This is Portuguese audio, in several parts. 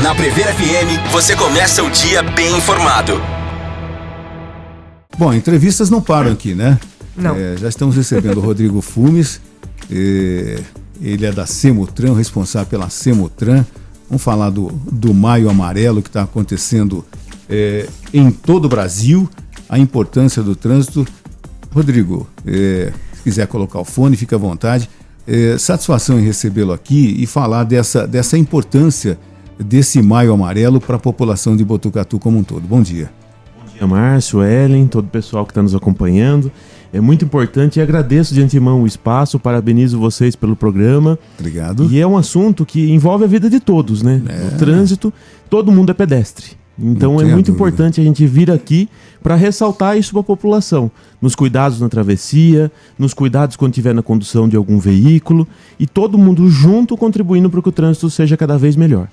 Na Prever FM, você começa o dia bem informado. Bom, entrevistas não param aqui, né? Não. Já estamos recebendo o Rodrigo Fumes, ele é da Semutran, responsável pela Semutran. Vamos falar do Maio Amarelo que está acontecendo em todo o Brasil, a importância do trânsito. Rodrigo, se quiser colocar o fone, fica à vontade. Satisfação em recebê-lo aqui e falar dessa importância desse Maio Amarelo para a população de Botucatu como um todo. Bom dia. Bom dia, Márcio, Ellen, todo o pessoal que está nos acompanhando. É muito importante e agradeço de antemão o espaço, parabenizo vocês pelo programa. Obrigado. E é um assunto que envolve a vida de todos, né? O trânsito, todo mundo é pedestre. Então é muito importante a gente vir aqui para ressaltar isso para a população, nos cuidados na travessia, nos cuidados quando estiver na condução de algum veículo e todo mundo junto contribuindo para que o trânsito seja cada vez melhor.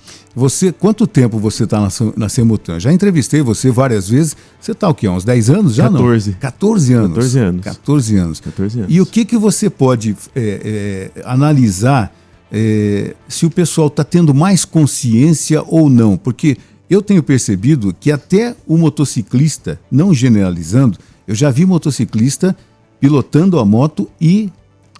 Quanto tempo você está na Semutran? Já entrevistei você várias vezes. Você está o quê? Uns 10 anos já? 14. Não? 14 anos. 14 anos. 14 anos. 14 anos. E o que você pode analisar se o pessoal está tendo mais consciência ou não? Porque eu tenho percebido que até o motociclista, não generalizando, eu já vi motociclista pilotando a moto e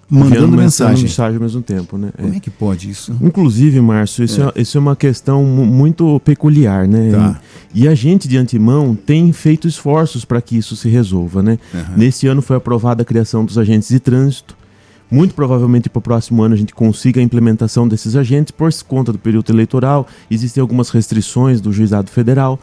mandando mensagem ao mesmo tempo, né? Como é que pode isso? Inclusive, Márcio, isso é uma questão muito peculiar, né? Tá. E a gente, de antemão, tem feito esforços para que isso se resolva, né? Uhum. Nesse ano foi aprovada a criação dos agentes de trânsito. Muito provavelmente para o próximo ano a gente consiga a implementação desses agentes por conta do período eleitoral. Existem algumas restrições do Juizado Federal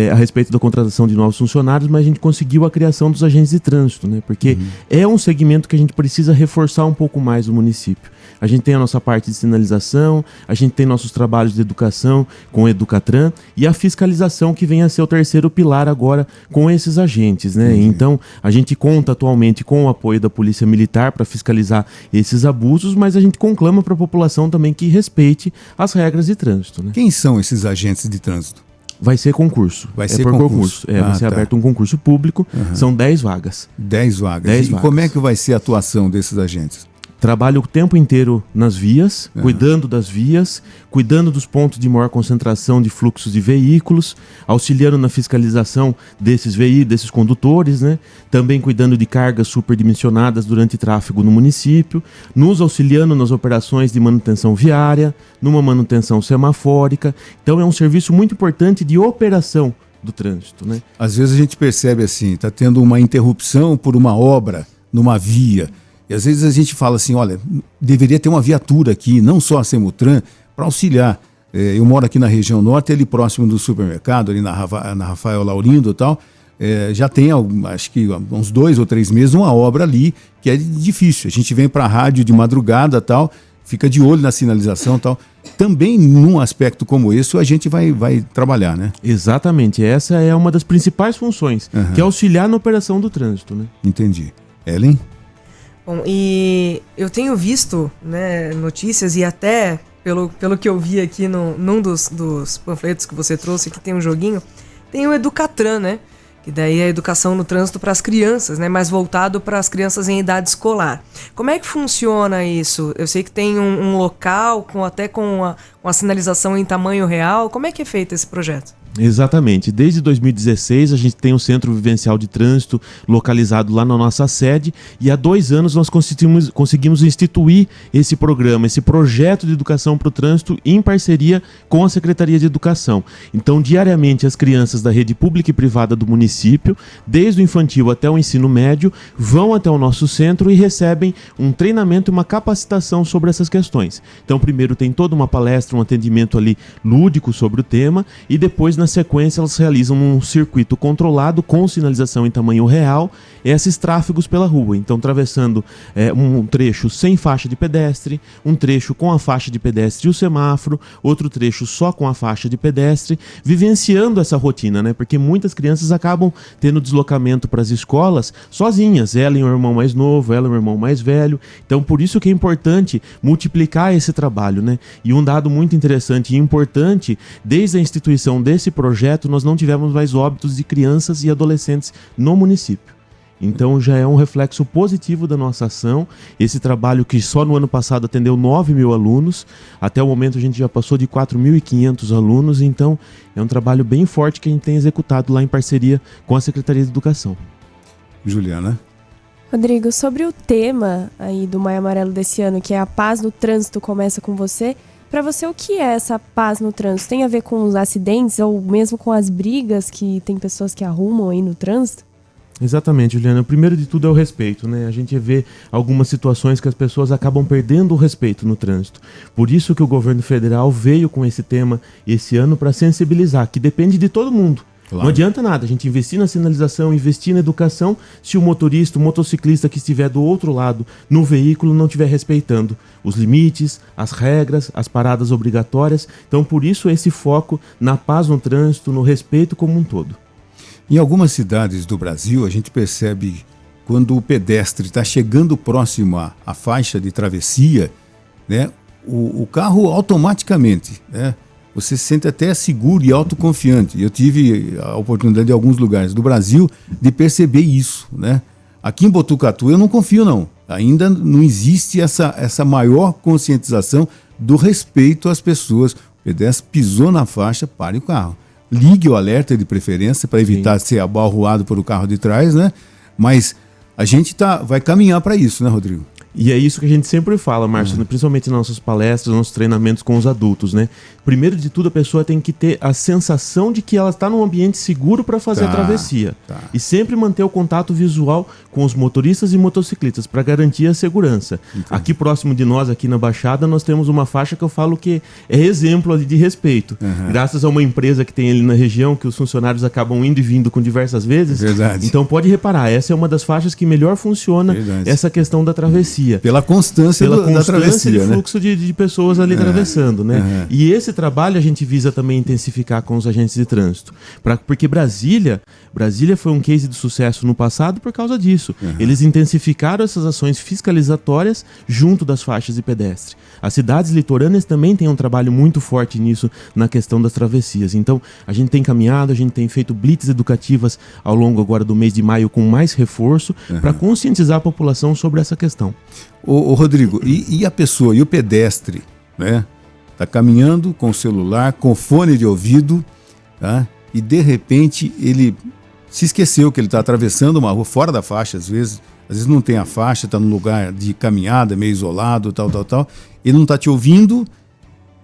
a respeito da contratação de novos funcionários, mas a gente conseguiu a criação dos agentes de trânsito, né? Porque é um segmento que a gente precisa reforçar um pouco mais no município. A gente tem a nossa parte de sinalização, a gente tem nossos trabalhos de educação com o Educatran e a fiscalização que vem a ser o terceiro pilar agora com esses agentes, né? Então, a gente conta atualmente com o apoio da Polícia Militar para fiscalizar esses abusos, mas a gente conclama para a população também que respeite as regras de trânsito, né? Quem são esses agentes de trânsito? Vai ser concurso. Vai ser por concurso. Vai ser aberto um concurso público, são 10 vagas. 10 vagas. 10 e vagas. Como é que vai ser a atuação desses agentes? Trabalha o tempo inteiro nas vias, cuidando das vias, cuidando dos pontos de maior concentração de fluxos de veículos, auxiliando na fiscalização desses veículos, desses condutores, né? Também cuidando de cargas superdimensionadas durante tráfego no município, nos auxiliando nas operações de manutenção viária, numa manutenção semafórica. Então é um serviço muito importante de operação do trânsito, né? Às vezes a gente percebe assim, está tendo uma interrupção por uma obra numa via. E às vezes a gente fala assim, olha, deveria ter uma viatura aqui, não só a Semutran, para auxiliar. Eu moro aqui na região norte, ali próximo do supermercado, ali na Rafael Laurindo e tal. Já tem, acho que uns 2 ou 3 meses, uma obra ali que é difícil. A gente vem para a rádio de madrugada e tal, fica de olho na sinalização e tal. Também num aspecto como esse a gente vai trabalhar, né? Exatamente, essa é uma das principais funções, que é auxiliar na operação do trânsito, né? Entendi. Ellen? Bom, e eu tenho visto, né, notícias e até pelo que eu vi aqui num dos panfletos que você trouxe, que tem um joguinho, tem o Educatran, né? Que daí é a educação no trânsito para as crianças, né? Mais voltado para as crianças em idade escolar. Como é que funciona isso? Eu sei que tem um local com a sinalização em tamanho real. Como é que é feito esse projeto? Exatamente. Desde 2016 a gente tem o Centro Vivencial de Trânsito localizado lá na nossa sede e há 2 anos nós conseguimos instituir esse programa, esse projeto de educação para o trânsito em parceria com a Secretaria de Educação. Então, diariamente as crianças da rede pública e privada do município, desde o infantil até o ensino médio, vão até o nosso centro e recebem um treinamento e uma capacitação sobre essas questões. Então, primeiro tem toda uma palestra, um atendimento ali lúdico sobre o tema e depois na sequência elas realizam um circuito controlado com sinalização em tamanho real, esses tráfegos pela rua. Então, atravessando um trecho sem faixa de pedestre, um trecho com a faixa de pedestre e o semáforo, outro trecho só com a faixa de pedestre, vivenciando essa rotina, né? Porque muitas crianças acabam tendo deslocamento para as escolas sozinhas, ela e o irmão mais novo, ela e o irmão mais velho. Então, por isso que é importante multiplicar esse trabalho, né? E um dado muito interessante e importante, desde a instituição desse projeto, nós não tivemos mais óbitos de crianças e adolescentes no município. Então já é um reflexo positivo da nossa ação. Esse trabalho que só no ano passado atendeu 9.000 alunos, até o momento a gente já passou de 4.500 alunos, então é um trabalho bem forte que a gente tem executado lá em parceria com a Secretaria de Educação. Juliana? Rodrigo, sobre o tema aí do Maio Amarelo desse ano, que é a paz no trânsito começa com você, para você o que é essa paz no trânsito? Tem a ver com os acidentes ou mesmo com as brigas que tem pessoas que arrumam aí no trânsito? Exatamente, Juliana. O primeiro de tudo é o respeito, né? A gente vê algumas situações que as pessoas acabam perdendo o respeito no trânsito. Por isso que o governo federal veio com esse tema esse ano para sensibilizar, que depende de todo mundo. Claro. Não adianta nada a gente investir na sinalização, investir na educação, se o motorista, o motociclista que estiver do outro lado no veículo não estiver respeitando os limites, as regras, as paradas obrigatórias. Então, por isso, esse foco na paz no trânsito, no respeito como um todo. Em algumas cidades do Brasil, a gente percebe quando o pedestre está chegando próximo à faixa de travessia, né, o carro automaticamente, né, você se sente até seguro e autoconfiante. Eu tive a oportunidade em alguns lugares do Brasil de perceber isso, né? Aqui em Botucatu eu não confio, não. Ainda não existe essa maior conscientização do respeito às pessoas. O pedestre pisou na faixa, pare o carro. Ligue o alerta de preferência para evitar ser abalroado por o carro de trás, né? Mas a gente vai caminhar para isso, né, Rodrigo? E é isso que a gente sempre fala, Márcio, principalmente nas nossas palestras, nos nossos treinamentos com os adultos, né? Primeiro de tudo, a pessoa tem que ter a sensação de que ela está num ambiente seguro para fazer a travessia. E sempre manter o contato visual com os motoristas e motociclistas para garantir a segurança. Entendi. Aqui próximo de nós, aqui na Baixada, nós temos uma faixa que eu falo que é exemplo de respeito. Graças a uma empresa que tem ali na região, que os funcionários acabam indo e vindo com diversas vezes. Verdade. Então pode reparar, essa é uma das faixas que melhor funciona essa questão da travessia. Pela constância da travessia, e fluxo de pessoas ali atravessando, né? E esse trabalho a gente visa também intensificar com os agentes de trânsito. Porque Brasília foi um case de sucesso no passado por causa disso. Eles intensificaram essas ações fiscalizatórias junto das faixas de pedestre. As cidades litorâneas também têm um trabalho muito forte nisso, na questão das travessias. Então, a gente tem caminhado, a gente tem feito blitz educativas ao longo agora do mês de maio com mais reforço para conscientizar a população sobre essa questão. Ô Rodrigo, e a pessoa, e o pedestre, né? Tá caminhando com o celular, com fone de ouvido, tá? E de repente ele se esqueceu que ele está atravessando uma rua fora da faixa, às vezes não tem a faixa, está num lugar de caminhada, meio isolado, tal. Ele não está te ouvindo,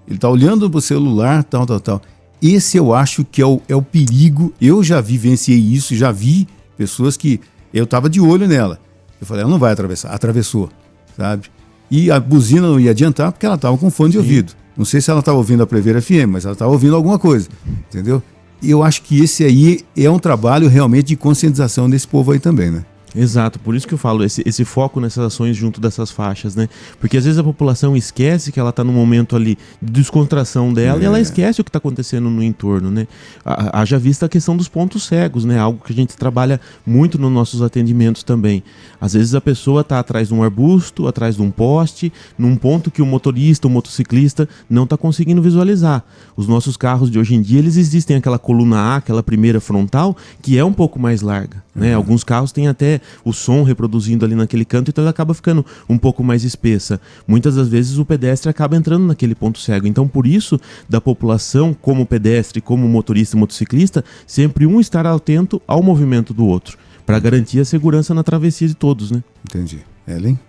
ele está olhando para o celular, tal. Esse eu acho que é o perigo. Eu já vivenciei isso, já vi pessoas que eu estava de olho nela. Eu falei, ela não vai atravessar, atravessou, sabe? E a buzina não ia adiantar porque ela estava com fone de ouvido. Não sei se ela estava ouvindo a Prever FM, mas ela estava ouvindo alguma coisa, entendeu? E eu acho que esse aí é um trabalho realmente de conscientização desse povo aí também, né? Exato, por isso que eu falo, esse foco nessas ações junto dessas faixas, né? Porque às vezes a população esquece que ela está num momento ali de descontração dela e ela esquece o que está acontecendo no entorno, né? Haja vista a questão dos pontos cegos, né? Algo que a gente trabalha muito nos nossos atendimentos também. Às vezes a pessoa está atrás de um arbusto, atrás de um poste, num ponto que o motorista, o motociclista não está conseguindo visualizar. Os nossos carros de hoje em dia, eles existem aquela coluna A, aquela primeira frontal, que é um pouco mais larga, né? Alguns carros têm até o som reproduzindo ali naquele canto, então ela acaba ficando um pouco mais espessa. Muitas das vezes o pedestre acaba entrando naquele ponto cego. Então, por isso, da população, como pedestre, como motorista e motociclista, sempre um estar atento ao movimento do outro, para garantir a segurança na travessia de todos, né? Entendi. Ellen?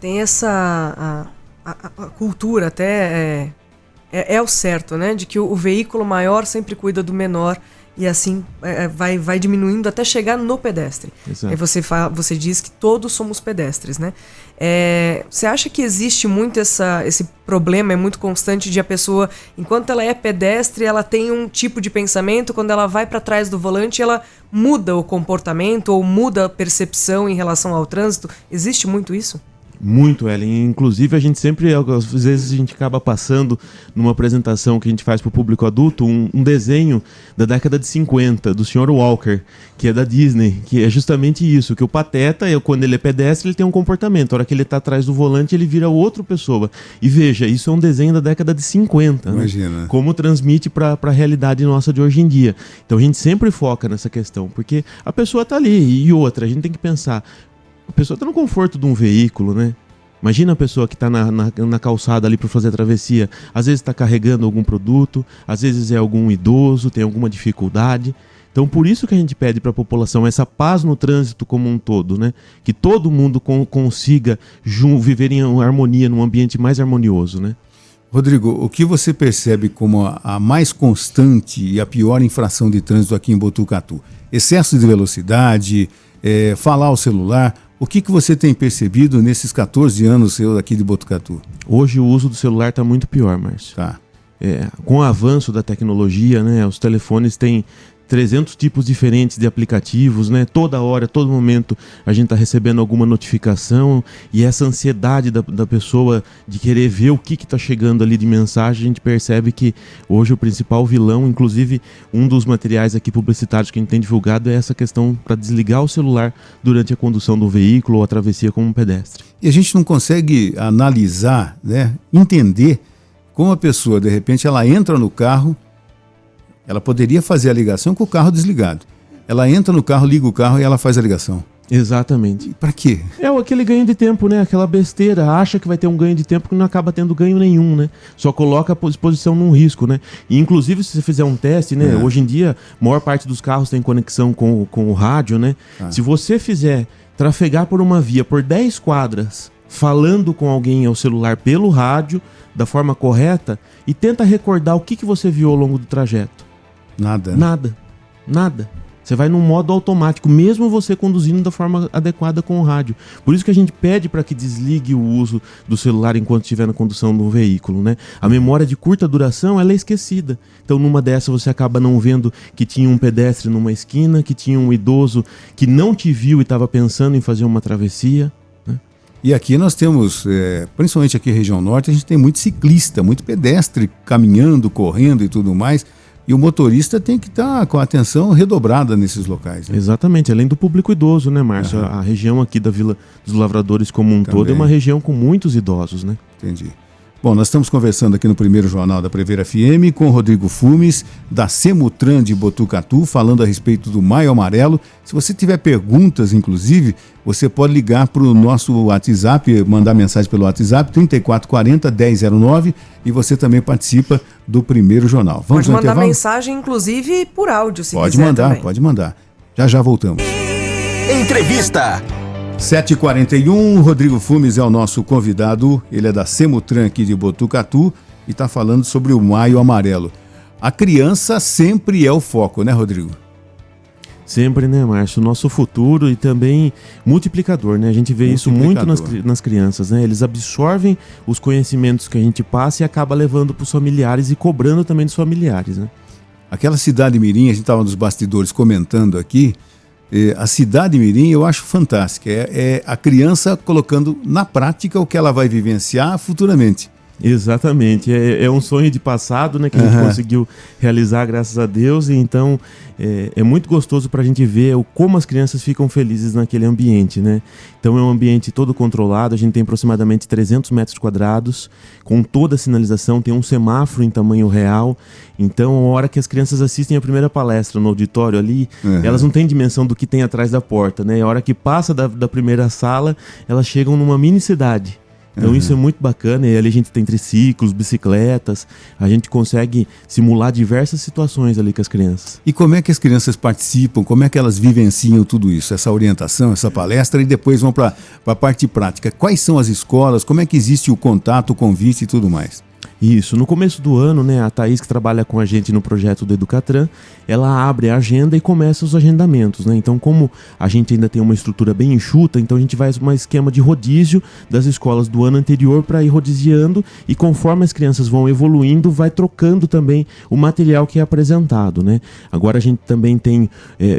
Tem essa a cultura até é o certo, né? De que o veículo maior sempre cuida do menor. E assim vai diminuindo até chegar no pedestre. Exato. Aí você diz que todos somos pedestres, né? Você acha que existe muito esse problema, é muito constante de a pessoa, enquanto ela é pedestre, ela tem um tipo de pensamento, quando ela vai para trás do volante, ela muda o comportamento ou muda a percepção em relação ao trânsito? Existe muito isso? Muito, Ellen. Inclusive, a gente sempre, às vezes, a gente acaba passando numa apresentação que a gente faz para o público adulto um desenho da década de 50, do Sr. Walker, que é da Disney, que é justamente isso, que o Pateta, quando ele é pedestre, ele tem um comportamento. A hora que ele está atrás do volante, ele vira outra pessoa. E veja, isso é um desenho da década de 50. Imagina. Né? Como transmite para a realidade nossa de hoje em dia. Então, a gente sempre foca nessa questão, porque a pessoa está ali. E outra, a gente tem que pensar... A pessoa está no conforto de um veículo, né? Imagina a pessoa que está na calçada ali para fazer a travessia. Às vezes está carregando algum produto, às vezes é algum idoso, tem alguma dificuldade. Então, por isso que a gente pede para a população essa paz no trânsito como um todo, né? Que todo mundo consiga viver em harmonia, num ambiente mais harmonioso, né? Rodrigo, o que você percebe como a mais constante e a pior infração de trânsito aqui em Botucatu? Excesso de velocidade, falar ao celular... O que você tem percebido nesses 14 anos seus aqui de Botucatu? Hoje o uso do celular está muito pior, Márcio. Tá. Com o avanço da tecnologia, né, os telefones têm 300 tipos diferentes de aplicativos, né? Toda hora, todo momento a gente está recebendo alguma notificação e essa ansiedade da pessoa de querer ver o que está chegando ali de mensagem, a gente percebe que hoje o principal vilão, inclusive um dos materiais aqui publicitários que a gente tem divulgado é essa questão para desligar o celular durante a condução do veículo ou a travessia como um pedestre. E a gente não consegue analisar, né? Entender como a pessoa, de repente, ela entra no carro. Ela poderia fazer a ligação com o carro desligado. Ela entra no carro, liga o carro e ela faz a ligação. Exatamente. Para quê? Aquele ganho de tempo, né? Aquela besteira. Acha que vai ter um ganho de tempo que não acaba tendo ganho nenhum, né? Só coloca a exposição num risco, né? E, inclusive, se você fizer um teste, né? Hoje em dia, a maior parte dos carros tem conexão com o rádio, né? Se você fizer trafegar por uma via por 10 quadras, falando com alguém ao celular pelo rádio, da forma correta, e tenta recordar o que você viu ao longo do trajeto. Nada. Nada. Você vai num modo automático, mesmo você conduzindo da forma adequada com o rádio. Por isso que a gente pede para que desligue o uso do celular enquanto estiver na condução do veículo, né? A memória de curta duração, ela é esquecida. Então, numa dessas, você acaba não vendo que tinha um pedestre numa esquina, que tinha um idoso que não te viu e estava pensando em fazer uma travessia. E aqui nós temos, principalmente aqui na região norte, a gente tem muito ciclista, muito pedestre caminhando, correndo e tudo mais. E o motorista tem que estar com a atenção redobrada nesses locais. Né? Exatamente, além do público idoso, né, Márcio? A região aqui da Vila dos Lavradores como um todo é uma região com muitos idosos, né? Entendi. Bom, nós estamos conversando aqui no primeiro jornal da Prevera FM com o Rodrigo Fumes, da Semutran de Botucatu, falando a respeito do Maio Amarelo. Se você tiver perguntas, inclusive, você pode ligar para o nosso WhatsApp, mandar mensagem pelo WhatsApp, 3440-1009, e você também participa do primeiro jornal. Vamos pode mandar mensagem, inclusive, por áudio, se pode quiser mandar, também. Pode mandar. Já voltamos. Entrevista. 7h41, Rodrigo Fumes é o nosso convidado, ele é da Semutran aqui de Botucatu e está falando sobre o Maio Amarelo. A criança sempre é o foco, né, Rodrigo? Sempre, né, Márcio? Nosso futuro e também multiplicador, né? A gente vê isso muito nas crianças, né? Eles absorvem os conhecimentos que a gente passa e acaba levando para os familiares e cobrando também dos familiares, né? Aquela cidade mirim, a gente estava nos bastidores comentando aqui, a cidade mirim eu acho fantástica, é a criança colocando na prática o que ela vai vivenciar futuramente. Exatamente, é um sonho de passado, né, que a gente conseguiu realizar, graças a Deus, e então é muito gostoso para a gente ver como as crianças ficam felizes naquele ambiente, né? Então é um ambiente todo controlado, a gente tem aproximadamente 300 metros quadrados, com toda a sinalização, tem um semáforo em tamanho real, então a hora que as crianças assistem a primeira palestra no auditório ali, elas não têm dimensão do que tem atrás da porta, né? A hora que passa da primeira sala, elas chegam numa mini cidade. Então isso é muito bacana, e ali a gente tem triciclos, bicicletas, a gente consegue simular diversas situações ali com as crianças. E como é que as crianças participam, como é que elas vivenciam tudo isso, essa orientação, essa palestra, e depois vão para a parte prática? Quais são as escolas, como é que existe o contato, o convite e tudo mais? Isso, no começo do ano, né, a Thaís, que trabalha com a gente no projeto do Educatran, ela abre a agenda e começa os agendamentos, né? Então, como a gente ainda tem uma estrutura bem enxuta, então a gente vai um esquema de rodízio das escolas do ano anterior para ir rodiziando, e conforme as crianças vão evoluindo, vai trocando também o material que é apresentado, né? Agora a gente também tem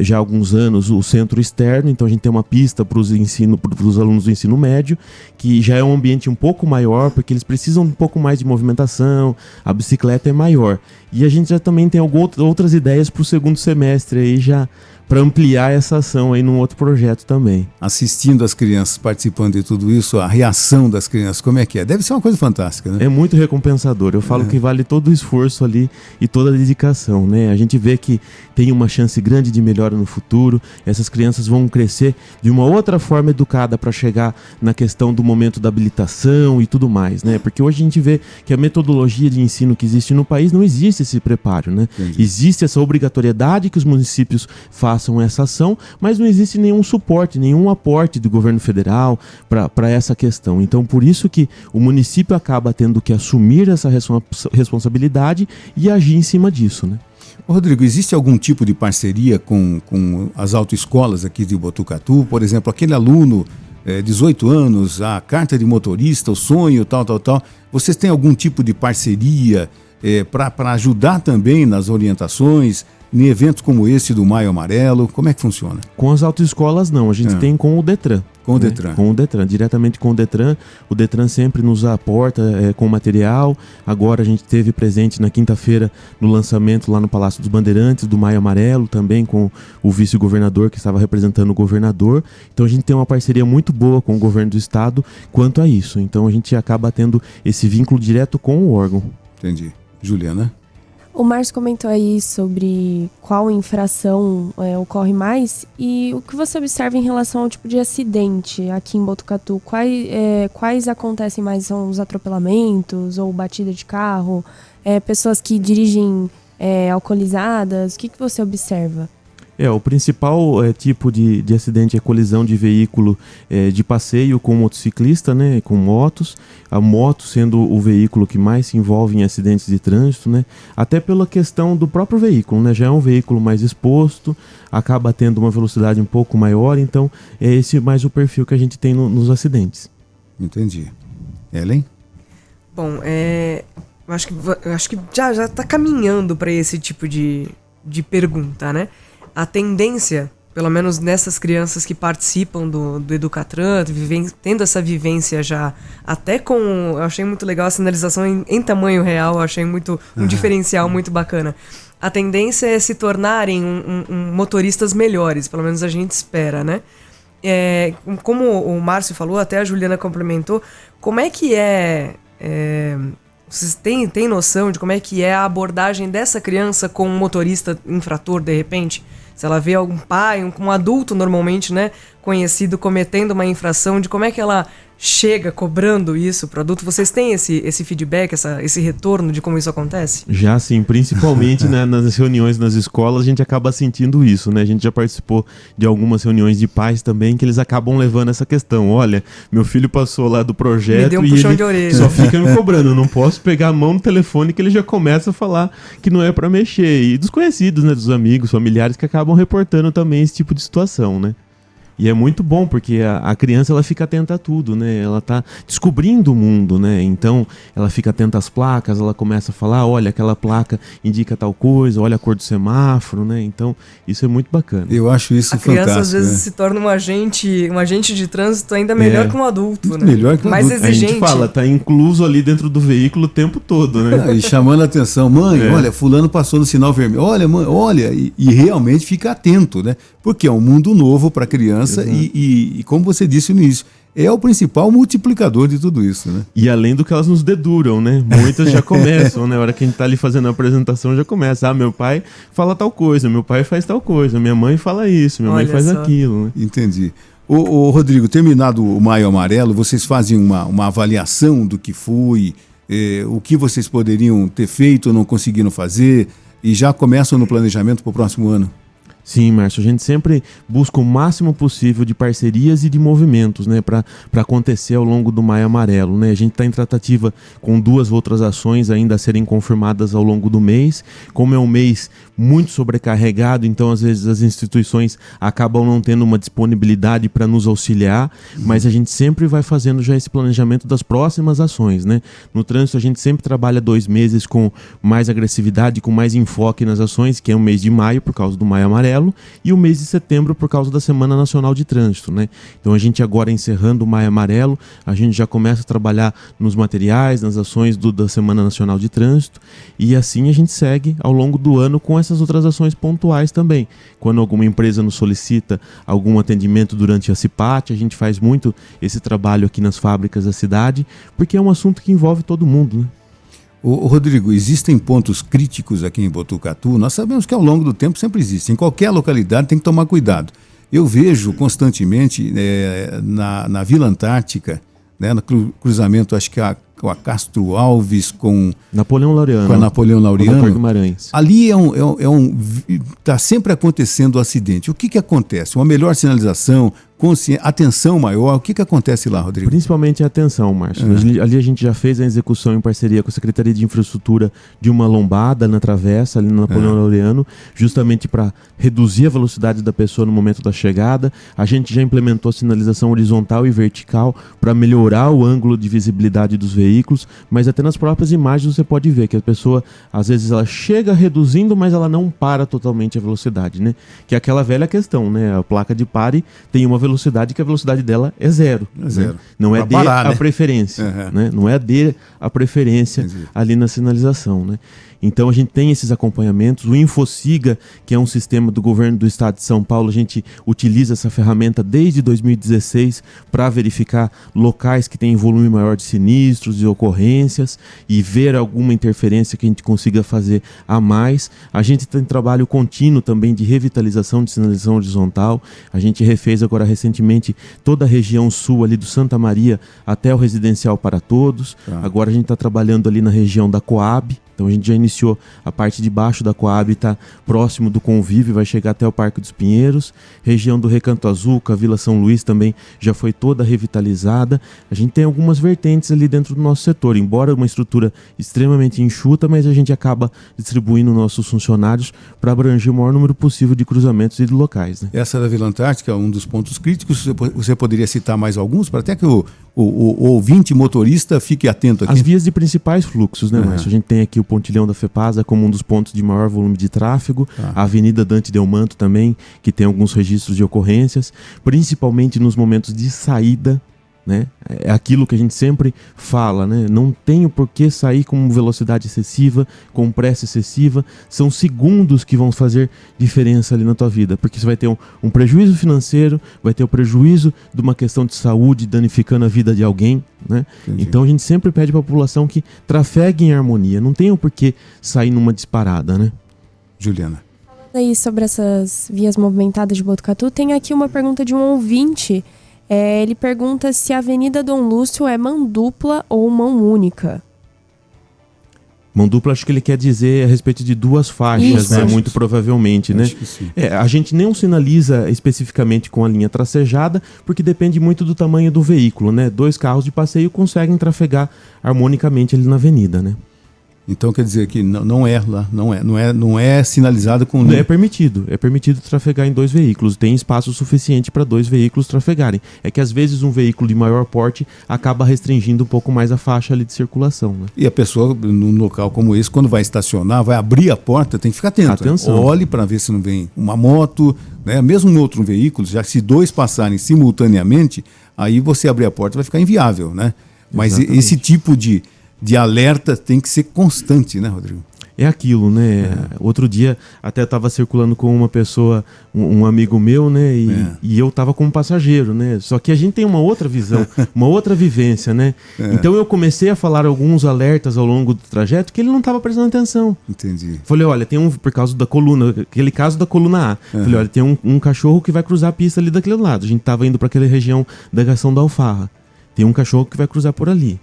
já há alguns anos o centro externo, então a gente tem uma pista para os alunos do ensino médio, que já é um ambiente um pouco maior, porque eles precisam um pouco mais de movimentação, a bicicleta é maior. E a gente já também tem outras ideias para o segundo semestre aí, já para ampliar essa ação aí num outro projeto também. Assistindo as crianças, participando de tudo isso, a reação das crianças, como é que é? Deve ser uma coisa fantástica, né? É muito recompensador. Eu falo que vale todo o esforço ali e toda a dedicação, né? A gente vê que tem uma chance grande de melhora no futuro. Essas crianças vão crescer de uma outra forma educada para chegar na questão do momento da habilitação e tudo mais, né? Porque hoje a gente vê que a metodologia de ensino que existe no país, não existe esse preparo, né? Entendi. Existe essa obrigatoriedade que os municípios façam essa ação, mas não existe nenhum suporte, nenhum aporte do governo federal para essa questão. Então, por isso que o município acaba tendo que assumir essa responsabilidade e agir em cima disso, né? Rodrigo, existe algum tipo de parceria com as autoescolas aqui de Botucatu? Por exemplo, aquele aluno, 18 anos, a carta de motorista, o sonho, tal. Vocês têm algum tipo de parceria para ajudar também nas orientações, em eventos como esse do Maio Amarelo? Como é que funciona? Com as autoescolas não, a gente tem com o Detran. Com o Detran. Com o Detran, diretamente com o Detran. O Detran sempre nos aporta com material. Agora a gente esteve presente na quinta-feira no lançamento lá no Palácio dos Bandeirantes, do Maio Amarelo, também com o vice-governador que estava representando o governador. Então a gente tem uma parceria muito boa com o governo do estado quanto a isso. Então a gente acaba tendo esse vínculo direto com o órgão. Entendi. Juliana? O Márcio comentou aí sobre qual infração ocorre mais e o que você observa em relação ao tipo de acidente aqui em Botucatu. Quais acontecem mais? São os atropelamentos ou batida de carro? Pessoas que dirigem alcoolizadas? O que você observa? O principal tipo de acidente é colisão de veículo de passeio com motociclista, né, com motos. A moto sendo o veículo que mais se envolve em acidentes de trânsito, né, até pela questão do próprio veículo, né, já é um veículo mais exposto, acaba tendo uma velocidade um pouco maior, então é esse mais o perfil que a gente tem nos acidentes. Entendi. Ellen? Bom, eu acho que já está caminhando para esse tipo de pergunta, né? A tendência, pelo menos nessas crianças que participam do Educatran, tendo essa vivência já, até com... Eu achei muito legal a sinalização em tamanho real, eu achei um diferencial muito bacana. A tendência é se tornarem motoristas melhores, pelo menos a gente espera, né? Como o Márcio falou, até a Juliana complementou, como é que vocês têm noção de como é que é a abordagem dessa criança com um motorista infrator, de repente? Se ela vê algum pai, um adulto normalmente, né, conhecido cometendo uma infração, de como é que ela chega cobrando isso para o adulto? Vocês têm esse feedback, esse retorno de como isso acontece? Já sim, principalmente né, nas reuniões nas escolas a gente acaba sentindo isso, né? A gente já participou de algumas reuniões de pais também que eles acabam levando essa questão. Olha, meu filho passou lá do projeto me deu um puxão de orelha. Só fica me cobrando, eu não posso pegar a mão no telefone que ele já começa a falar que não é para mexer. E dos conhecidos, né, dos amigos, familiares que acabam reportando também esse tipo de situação, né? E é muito bom, porque a criança ela fica atenta a tudo, né? Ela tá descobrindo o mundo, né? Então, ela fica atenta às placas, ela começa a falar, olha, aquela placa indica tal coisa, olha a cor do semáforo, né? Então, isso é muito bacana. Eu acho isso fantástico. A criança, às vezes, se torna um agente de trânsito ainda melhor que um adulto, muito né? Melhor que um mais adulto. exigente. A gente fala, tá incluso ali dentro do veículo o tempo todo, né? E chamando a atenção, mãe, olha, fulano passou no sinal vermelho. Olha, mãe, olha, e realmente fica atento, né? Porque é um mundo novo para a criança e como você disse no início, é o principal multiplicador de tudo isso, né? E além do que elas nos deduram, né? Muitas já começam, né? Na hora que a gente tá ali fazendo a apresentação, já começa. Ah, meu pai fala tal coisa, meu pai faz tal coisa, minha mãe fala isso, minha mãe faz aquilo, né? Entendi. Ô, Rodrigo, terminado o Maio Amarelo, vocês fazem uma avaliação do que foi, o que vocês poderiam ter feito ou não conseguiram fazer, e já começam no planejamento para o próximo ano? Sim, Márcio, a gente sempre busca o máximo possível de parcerias e de movimentos, né, para acontecer ao longo do Maio Amarelo, né? A gente está em tratativa com 2 outras ações ainda a serem confirmadas ao longo do mês. Como é um mês muito sobrecarregado, então às vezes as instituições acabam não tendo uma disponibilidade para nos auxiliar, mas a gente sempre vai fazendo já esse planejamento das próximas ações, né? No trânsito a gente sempre trabalha 2 meses com mais agressividade, com mais enfoque nas ações, que é o mês de maio por causa do Maio Amarelo, e o mês de setembro por causa da Semana Nacional de Trânsito, né? Então a gente agora encerrando o Maio Amarelo, a gente já começa a trabalhar nos materiais, nas ações da Semana Nacional de Trânsito, e assim a gente segue ao longo do ano com essas outras ações pontuais também. Quando alguma empresa nos solicita algum atendimento durante a CIPAT, a gente faz muito esse trabalho aqui nas fábricas da cidade, porque é um assunto que envolve todo mundo, né? Ô Rodrigo, existem pontos críticos aqui em Botucatu? Nós sabemos que ao longo do tempo sempre existe. Em qualquer localidade tem que tomar cuidado. Eu vejo constantemente na Vila Antártica, né, no cruzamento, acho que a Castro Alves com Napoleão Laureano. Com a Napoleão Laureano. Guimarães. Ali tá sempre acontecendo acidente. O que acontece? Uma melhor sinalização, atenção maior, o que acontece lá, Rodrigo? Principalmente a atenção, Márcio. Ali a gente já fez a execução em parceria com a Secretaria de Infraestrutura de uma lombada na travessa, ali no Napoleão Laureano, justamente para reduzir a velocidade da pessoa no momento da chegada. A gente já implementou a sinalização horizontal e vertical para melhorar o ângulo de visibilidade dos veículos, mas até nas próprias imagens você pode ver que a pessoa, às vezes, ela chega reduzindo, mas ela não para totalmente a velocidade, né? Que é aquela velha questão, né? A placa de pare tem uma velocidade que a velocidade dela é 0. É 0. Né? Não é a preferência, né? Não é a preferência ali na sinalização, né? Então a gente tem esses acompanhamentos. O Infociga, que é um sistema do governo do estado de São Paulo, a gente utiliza essa ferramenta desde 2016 para verificar locais que têm volume maior de sinistros e ocorrências e ver alguma interferência que a gente consiga fazer a mais. A gente tem trabalho contínuo também de revitalização de sinalização horizontal. A gente refez agora recentemente toda a região sul ali do Santa Maria até o Residencial para Todos. Agora a gente está trabalhando ali na região da Coab. Então a gente já iniciou a parte de baixo da Coab, está próximo do Convívio, vai chegar até o Parque dos Pinheiros. Região do Recanto Azul, com a Vila São Luís também já foi toda revitalizada. A gente tem algumas vertentes ali dentro do nosso setor, embora uma estrutura extremamente enxuta, mas a gente acaba distribuindo nossos funcionários para abranger o maior número possível de cruzamentos e de locais, né? Essa da Vila Antártica é um dos pontos críticos. Você poderia citar mais alguns, para até que o ouvinte motorista fique atento aqui? As vias de principais fluxos, né, Márcio? A gente tem aqui o Pontilhão da FEPASA como um dos pontos de maior volume de tráfego, a Avenida Dante Delmanto também, que tem alguns registros de ocorrências, principalmente nos momentos de saída, né? É aquilo que a gente sempre fala, né? Não tem por que sair com velocidade excessiva, com pressa excessiva. São segundos que vão fazer diferença ali na tua vida, porque você vai ter um prejuízo financeiro, vai ter o prejuízo de uma questão de saúde danificando a vida de alguém, né? Então a gente sempre pede para a população que trafegue em harmonia. Não tem o porquê sair numa disparada, né? Juliana. Falando aí sobre essas vias movimentadas de Botucatu, tem aqui uma pergunta de um ouvinte. Ele pergunta se a Avenida Dom Lúcio é mão dupla ou mão única. Mão dupla, acho que ele quer dizer a respeito de 2 faixas, né? Muito provavelmente, né? Acho que sim. A gente não sinaliza especificamente com a linha tracejada, porque depende muito do tamanho do veículo, né? 2 carros de passeio conseguem trafegar harmonicamente ali na avenida, né? Então quer dizer que não é sinalizado com... Não é permitido trafegar em 2 veículos, tem espaço suficiente para 2 veículos trafegarem. É que às vezes um veículo de maior porte acaba restringindo um pouco mais a faixa ali de circulação, né? E a pessoa, num local como esse, quando vai estacionar, vai abrir a porta, tem que ficar atento. Atenção. Né? Olhe para ver se não vem uma moto, né? Mesmo um outro veículo, já se 2 passarem simultaneamente, aí você abrir a porta vai ficar inviável, né? Mas Exatamente. Esse tipo de alerta tem que ser constante, né, Rodrigo? É aquilo, né? Outro dia até estava circulando com uma pessoa, um amigo meu, né? E eu estava como passageiro, né? Só que a gente tem uma outra visão, uma outra vivência, né? Então eu comecei a falar alguns alertas ao longo do trajeto que ele não estava prestando atenção. Entendi. Falei, olha, tem por causa da coluna, aquele caso da coluna A. Falei, olha, tem um cachorro que vai cruzar a pista ali daquele lado. A gente estava indo para aquela região da Gação da Alfarra. Tem um cachorro que vai cruzar por ali.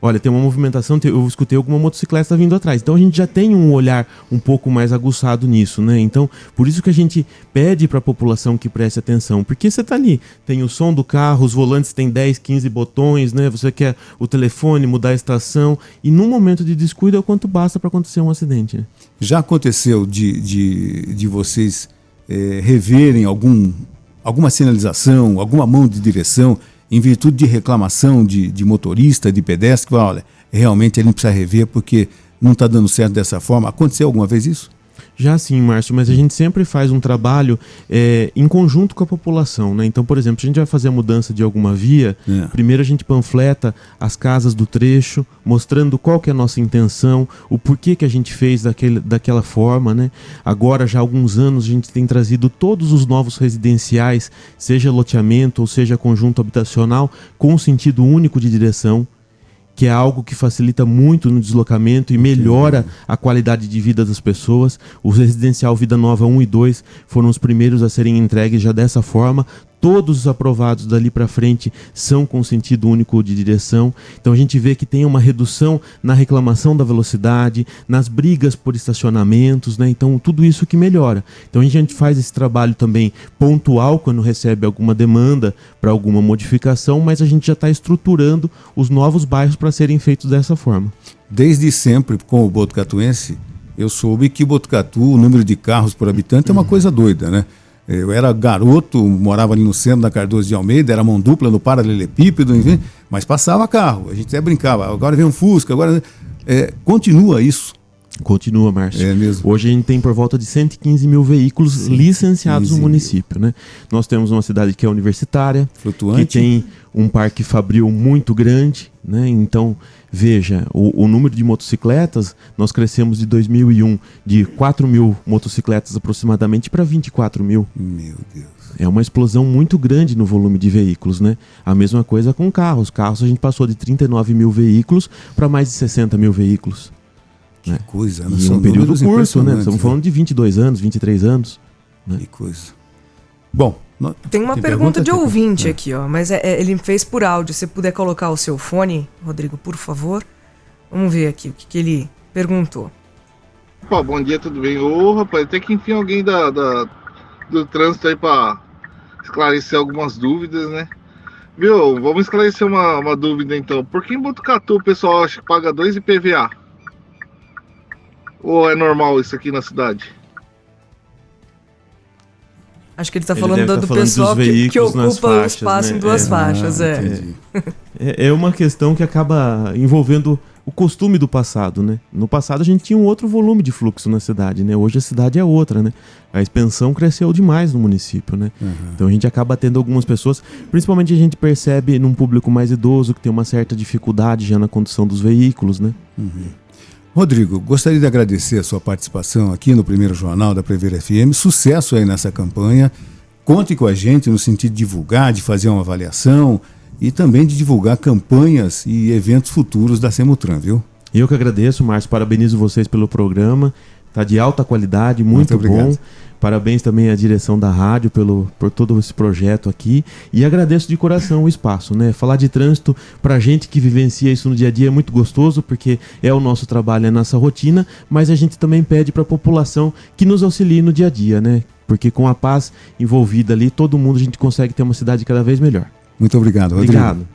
olha, tem uma movimentação, eu escutei alguma motocicleta vindo atrás. Então a gente já tem um olhar um pouco mais aguçado nisso, né? Então, por isso que a gente pede para a população que preste atenção. Porque você tá ali, tem o som do carro, os volantes têm 10, 15 botões, né? Você quer o telefone, mudar a estação. E num momento de descuido é o quanto basta para acontecer um acidente, né? Já aconteceu de vocês reverem alguma sinalização, alguma mão de direção, em virtude de reclamação de motorista, de pedestre, que fala, olha, realmente ele não precisa rever porque não está dando certo dessa forma. Aconteceu alguma vez isso? Já sim, Márcio, mas a gente sempre faz um trabalho em conjunto com a população, né? Então, por exemplo, se a gente vai fazer a mudança de alguma via, primeiro a gente panfleta as casas do trecho, mostrando qual que é a nossa intenção, o porquê que a gente fez daquela forma, né? Agora, já há alguns anos, a gente tem trazido todos os novos residenciais, seja loteamento ou seja conjunto habitacional, com sentido único de direção, que é algo que facilita muito no deslocamento e melhora a qualidade de vida das pessoas. O residencial Vida Nova 1 e 2 foram os primeiros a serem entregues já dessa forma. Todos os aprovados dali para frente são com sentido único de direção. Então a gente vê que tem uma redução na reclamação da velocidade, nas brigas por estacionamentos, né? Então tudo isso que melhora. Então a gente faz esse trabalho também pontual quando recebe alguma demanda para alguma modificação, mas a gente já está estruturando os novos bairros para serem feitos dessa forma. Desde sempre, com o Botucatuense, eu soube que Botucatu, o número de carros por habitante é uma coisa doida, né? Eu era garoto, morava ali no centro da Cardoso de Almeida, era mão dupla no paralelepípedo, enfim, mas passava carro, a gente até brincava, agora vem um Fusca, agora... continua isso? Continua, Márcio. É mesmo. Hoje a gente tem por volta de 115 mil veículos licenciados no município, né? Nós temos uma cidade que é universitária, flutuante, que tem um parque fabril muito grande, né? Então, veja, o número de motocicletas, nós crescemos de 2001 de 4 mil motocicletas aproximadamente para 24 mil. Meu Deus. É uma explosão muito grande no volume de veículos, né? A mesma coisa com carros. Carros a gente passou de 39 mil veículos para mais de 60 mil veículos. Que coisa, né? E um período curto, né? Estamos falando de 22 anos, 23 anos. Né? Que coisa. Bom, tem uma pergunta de ouvinte aqui, ó. Mas ele fez por áudio. Se puder colocar o seu fone, Rodrigo, por favor. Vamos ver aqui o que ele perguntou. Pô, bom dia, tudo bem? Ô, rapaz, tem que enfim alguém do trânsito aí pra esclarecer algumas dúvidas, né? Viu? Vamos esclarecer uma dúvida então. Por que em Botucatu o pessoal acha que paga 2 IPVA? Ou é normal isso aqui na cidade? Acho que ele está falando do pessoal que ocupa o espaço, né? Em duas faixas. É uma questão que acaba envolvendo o costume do passado, né? No passado a gente tinha um outro volume de fluxo na cidade, né? Hoje a cidade é outra, né? A expansão cresceu demais no município, né? Então a gente acaba tendo algumas pessoas, principalmente a gente percebe num público mais idoso que tem uma certa dificuldade já na condução dos veículos, né? Rodrigo, gostaria de agradecer a sua participação aqui no primeiro jornal da Prever FM. Sucesso aí nessa campanha. Conte com a gente no sentido de divulgar, de fazer uma avaliação e também de divulgar campanhas e eventos futuros da Semutran, viu? Eu que agradeço, Márcio. Parabenizo vocês pelo programa. Está de alta qualidade, muito bom. Parabéns também à direção da rádio por todo esse projeto aqui. E agradeço de coração o espaço, né? Falar de trânsito pra gente que vivencia isso no dia a dia é muito gostoso, porque é o nosso trabalho, é a nossa rotina, mas a gente também pede para a população que nos auxilie no dia a dia, né? Porque com a paz envolvida ali, todo mundo a gente consegue ter uma cidade cada vez melhor. Muito obrigado, Rodrigo. Obrigado.